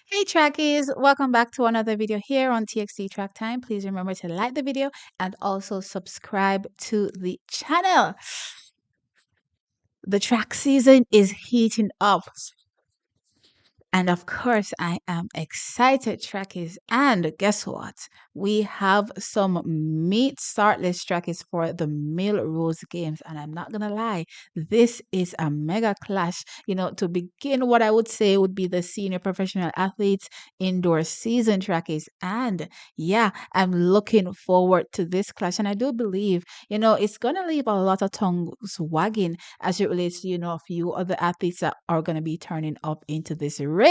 Hey trackies, welcome back to another video here on TXT Track Time. Please remember to like the video and also subscribe to the channel. The track season is heating up. And of course, I am excited, trackies. And guess what? We have some meat start list trackies for the Millrose Games. And I'm not going to lie, this is a mega clash. To begin, what I would say would be the senior professional athletes indoor season trackies. And yeah, I'm looking forward to this clash. And I do believe, it's going to leave a lot of tongues wagging as it relates to, a few other athletes that are going to be turning up into this race.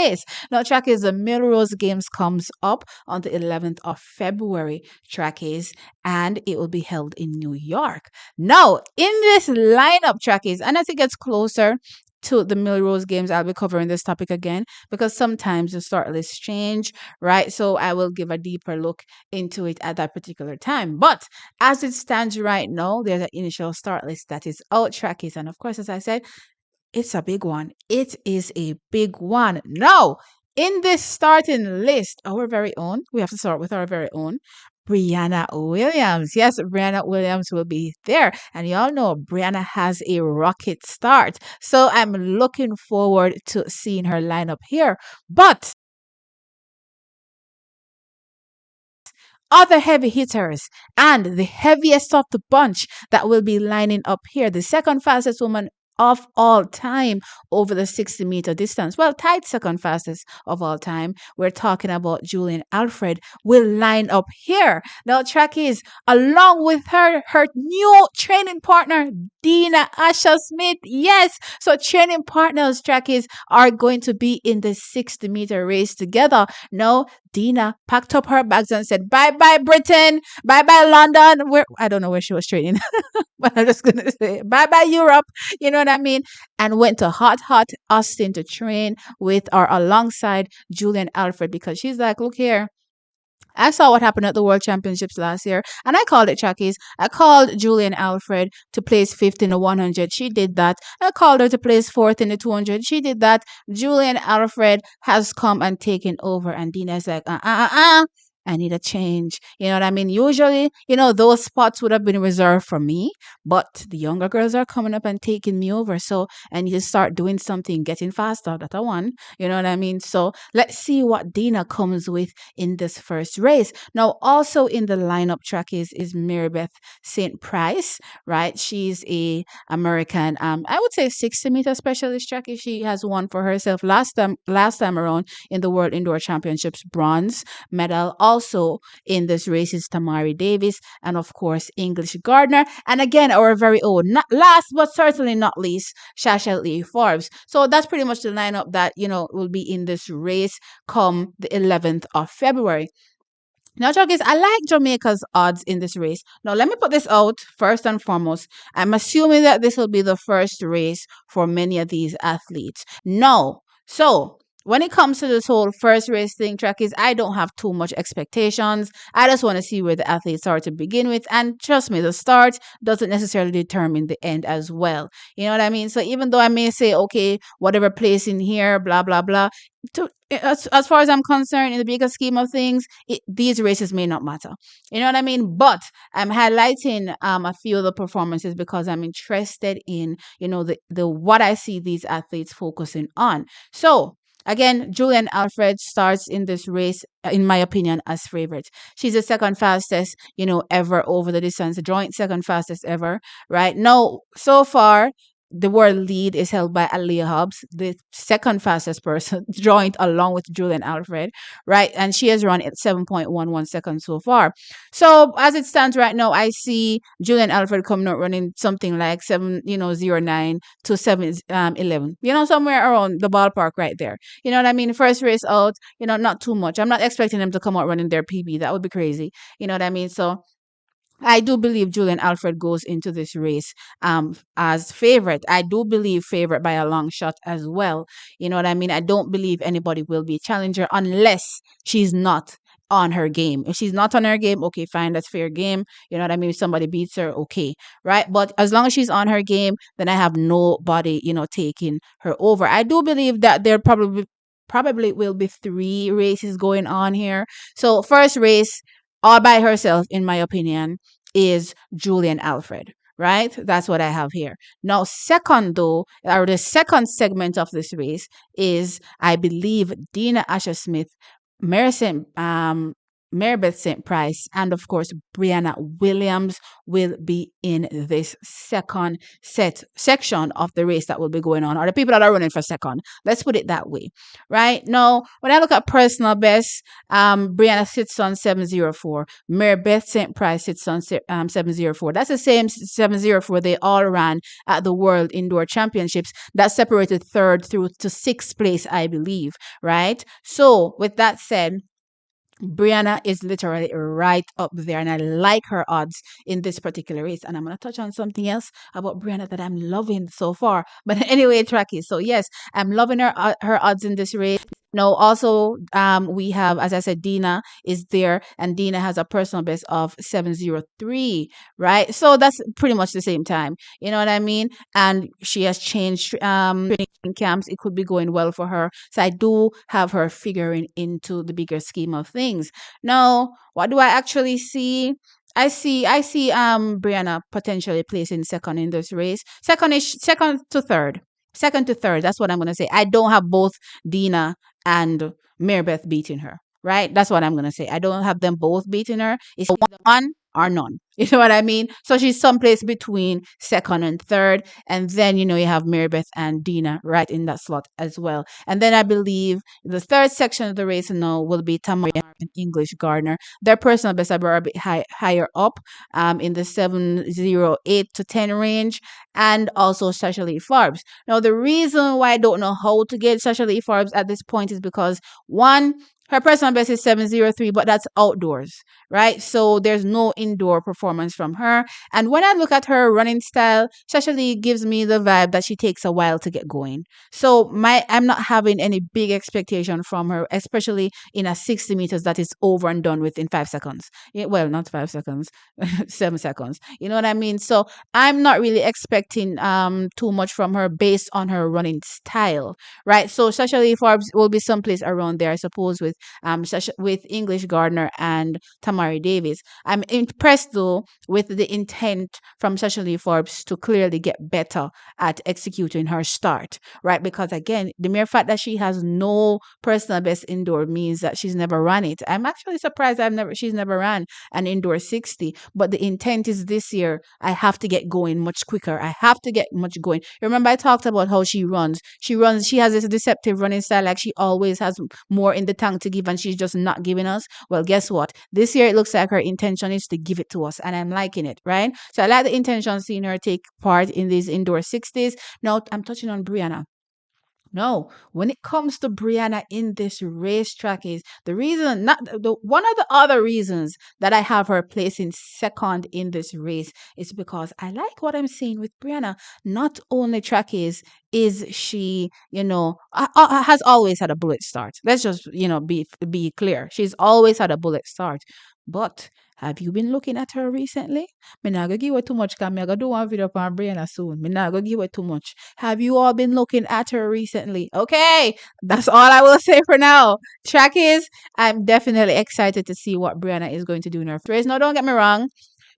Now, track is the Millrose Games comes up on the 11th of February, track is, and it will be held in New York. Now, in this lineup, track is, and as it gets closer to the Millrose Games, I'll be covering this topic again because sometimes the start list change, right? So I will give a deeper look into it at that particular time. But as it stands right now, there's an initial start list that is out, trackies. And of course, as I said, it's a big one. It is a big one. Now, in this starting list, our very own, we have to start with our very own Briana Williams. Yes, Briana Williams will be there. And y'all know Briana has a rocket start. So I'm looking forward to seeing her lineup here. But other heavy hitters and the heaviest of the bunch that will be lining up here. The second fastest woman of all time over the 60-meter distance. Well, tied second fastest of all time. We're talking about Julian Alfred will line up here. Now, track is along with her new training partner, Dina Asha Smith. Yes, so training partners, track is, are going to be in the 60-meter race together. Now, Dina packed up her bags and said, bye bye, Britain, bye bye, London. Where I don't know where she was training, but I'm just going to say bye bye, Europe. You know what I mean? And went to hot Austin to train with or alongside Julian Alfred because she's like, look here. I saw what happened at the World Championships last year, and I called it Chucky's. I called Julian Alfred to place fifth in the 100. She did that. I called her to place fourth in the 200. She did that. Julian Alfred has come and taken over, and Dina's like, I need a change. You know what I mean? Usually, those spots would have been reserved for me, but the younger girls are coming up and taking me over. So I need to start doing something, getting faster. That I want. You know what I mean? So let's see what Dina comes with in this first race. Now, also in the lineup track is Marybeth St. Price, right? She's a American, I would say 60-meter specialist tracker. She has won for herself last time around in the World Indoor Championships bronze medal. Also in this race is Tamari Davis and of course English Gardner. And again, our very own, not last but certainly not least, Shasha Lee Forbes. So that's pretty much the lineup that will be in this race come the 11th of February. Now, Jockeys, I like Jamaica's odds in this race. Now, let me put this out first and foremost. I'm assuming that this will be the first race for many of these athletes. No. So, when it comes to this whole first race thing, Trackies, I don't have too much expectations. I just want to see where the athletes are to begin with. And trust me, the start doesn't necessarily determine the end as well. You know what I mean? So, even though I may say, okay, whatever place in here, blah, blah, blah, as far as I'm concerned, in the bigger scheme of things, these races may not matter. You know what I mean? But I'm highlighting a few of the performances because I'm interested in the what I see these athletes focusing on. So again, Julian Alfred starts in this race, in my opinion, as favorite. She's the second fastest, ever over the distance, the joint second fastest ever, right? Now, so far, the world lead is held by Aliyah Hobbs, the second fastest person, joint along with Julian Alfred, right? And she has run at 7.11 seconds so far. So as it stands right now, I see Julian Alfred coming out running something like 709 to 711, somewhere around the ballpark right there. You know what I mean? First race out, not too much. I'm not expecting them to come out running their PB. That would be crazy. You know what I mean? So I do believe Julian Alfred goes into this race as favorite. I do believe favorite by a long shot as well. You know what I mean? I don't believe anybody will be a challenger unless she's not on her game. If she's not on her game, okay, fine, that's fair game. You know what I mean? If somebody beats her, okay, right? But as long as she's on her game, then I have nobody, taking her over. I do believe that there probably probably will be 3 races going on here. So first race, all by herself, in my opinion, is Julian Alfred. Right? That's what I have here. Now, second though, or the second segment of this race is, I believe, Dina Asher-Smith, Mary St. Marybeth St. Price, and of course, Briana Williams will be in this second section of the race that will be going on, or the people that are running for second. Let's put it that way. Right? Now, when I look at personal best, Briana sits on 704. Marybeth St. Price sits on 704. That's the same 704 they all ran at the World Indoor Championships that separated third through to sixth place, I believe. Right? So, with that said, Briana is literally right up there, and I like her odds in this particular race. And I'm going to touch on something else about Briana that I'm loving so far. But anyway, Tracky. So yes, I'm loving her odds in this race. No, also, we have, as I said, Dina is there, and Dina has a personal best of 703, right? So that's pretty much the same time. You know what I mean? And she has changed training camps. It could be going well for her. So I do have her figuring into the bigger scheme of things. Now, what do I actually see? I see Briana potentially placing second in this race. Second to third. Second to third. That's what I'm gonna say. I don't have both Dina and Marybeth beating her. Right? That's what I'm gonna say. I don't have them both beating her. It's one or none. You know what I mean? So she's someplace between second and third. And then, you have Marybeth and Dina right in that slot as well. And then I believe the third section of the race now will be Tamara and English Gardner. Their personal best are a bit higher up in the 708 to 10 range. And also Sasha Lee Farbs. Now, the reason why I don't know how to get Sasha Lee Farbs at this point is because, one, her personal best is 703, but that's outdoors, right? So there's no indoor performance from her. And when I look at her running style, Sasha Lee gives me the vibe that she takes a while to get going. So I'm not having any big expectation from her, especially in a 60 meters that is over and done with in 5 seconds. Yeah, well, not 5 seconds, 7 seconds. You know what I mean? So I'm not really expecting too much from her based on her running style, right? So Sasha Lee Forbes will be someplace around there, I suppose, with English Gardner and Tamari Davis. I'm impressed though with the intent from Sasha Lee Forbes to clearly get better at executing her start, right? Because again, the mere fact that she has no personal best indoor means that she's never run it. I'm actually surprised she's never ran an indoor 60, but the intent is this year I have to get going much quicker. I have to get much going. Remember I talked about how she runs. She has this deceptive running style, like she always has more in the tank to give and she's just not giving us. Well, guess what? This year it looks like her intention is to give it to us, and I'm liking it, right? So I like the intention seeing her take part in these indoor 60s. Now I'm touching on Briana. No, when it comes to Briana in this racetrack is the reason, not the one of the other reasons that I have her placing second in this race is because I like what I'm seeing with Briana. Not only track is she, has always had a bullet start. Let's just, be clear. She's always had a bullet start. But have you been looking at her recently? Me not gonna give her too much because me gonna do one video on Briana soon. Me not gonna give her too much. Have you all been looking at her recently? Okay, that's all I will say for now. Track is, I'm definitely excited to see what Briana is going to do in her race. Now, don't get me wrong.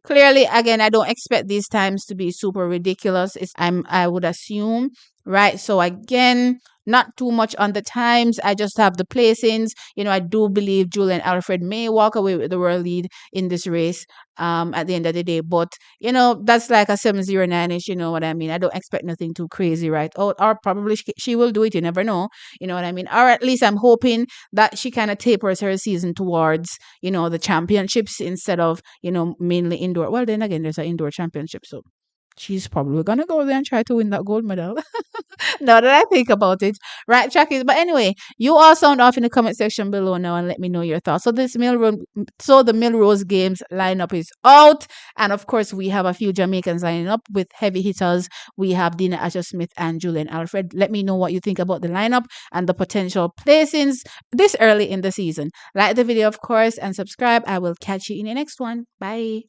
Clearly, again, I don't expect these times to be super ridiculous. I would assume, right? So again, not too much on the times. I just have the placings. I do believe Julian Alfred may walk away with the world lead in this race at the end of the day. But, that's like a 709-ish, you know what I mean? I don't expect nothing too crazy, right? Or probably she will do it. You never know. You know what I mean? Or at least I'm hoping that she kind of tapers her season towards, the championships instead of, mainly indoor. Well, then again, there's an indoor championship. So she's probably going to go there and try to win that gold medal. Now that I think about it, right, Jackie? But anyway, you all sound off in the comment section below now and let me know your thoughts. So the Millrose Games lineup is out, and of course we have a few Jamaicans lining up with heavy hitters. We have Dina Asher-Smith and Julian Alfred. Let me know what you think about the lineup and the potential placings this early in the season. Like the video, of course, and subscribe. I will catch you in the next one. Bye.